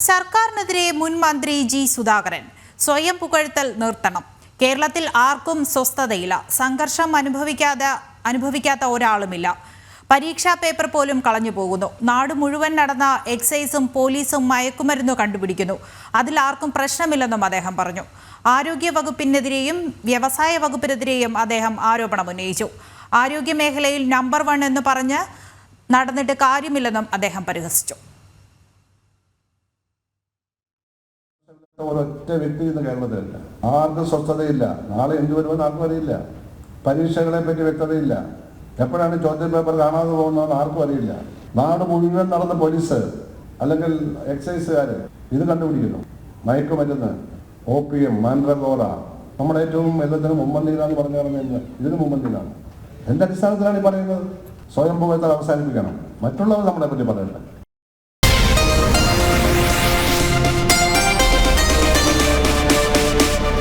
സർക്കാരിനെതിരെ മുൻ മന്ത്രി ജി സുധാകരൻ സ്വയം പുകഴ്ത്തൽ നിർത്തണം. കേരളത്തിൽ ആർക്കും സ്വസ്ഥതയില്ല. സംഘർഷം അനുഭവിക്കാത്ത ഒരാളുമില്ല. പരീക്ഷാ പേപ്പർ പോലും കളഞ്ഞു പോകുന്നു. നാട് മുഴുവൻ നടന്ന എക്സൈസും പോലീസും മയക്കുമരുന്ന് കണ്ടുപിടിക്കുന്നു. അതിൽ ആർക്കും പ്രശ്നമില്ലെന്നും അദ്ദേഹം പറഞ്ഞു. ആരോഗ്യ വകുപ്പിനെതിരെയും വ്യവസായ വകുപ്പിനെതിരെയും അദ്ദേഹം ആരോപണം ഉന്നയിച്ചു. ആരോഗ്യ മേഖലയിൽ നമ്പർ 1 എന്ന് പറഞ്ഞ് നടന്നിട്ട് കാര്യമില്ലെന്നും അദ്ദേഹം പരിഹസിച്ചു. ഒരൊറ്റ വ്യക്തി ഇന്ന് കേരളത്തിലില്ല. ആർക്കും സ്വസ്ഥതയില്ല. നാളെ എന്ത് വരുമെന്ന് ആർക്കും അറിയില്ല. പരീക്ഷകളെ പറ്റി വ്യക്തതയില്ല. എപ്പോഴാണ് ചോദ്യ പേപ്പർ കാണാതെ പോകുന്നതെന്ന് ആർക്കും അറിയില്ല. നാട് മുഴുവൻ നടന്ന പോലീസ് അല്ലെങ്കിൽ എക്സൈസുകാർ ഇത് കണ്ടുപിടിക്കുന്നു. മയക്കുമരുന്ന്, OPM, മാൻഡ്രഗോറ, നമ്മുടെ ഏറ്റവും എല്ലാത്തിനും മുമ്പന്തിയിലാന്ന് പറഞ്ഞു പറഞ്ഞത് ഇതിന് മുമ്പന്തിയിലാണ്. എന്റെ അടിസ്ഥാനത്തിലാണ് ഈ പറയുന്നത്. സ്വയം പുകഴ്ത്തൽ അവസാനിപ്പിക്കണം. മറ്റുള്ളവർ നമ്മളെ പറ്റി പറയണ്ട.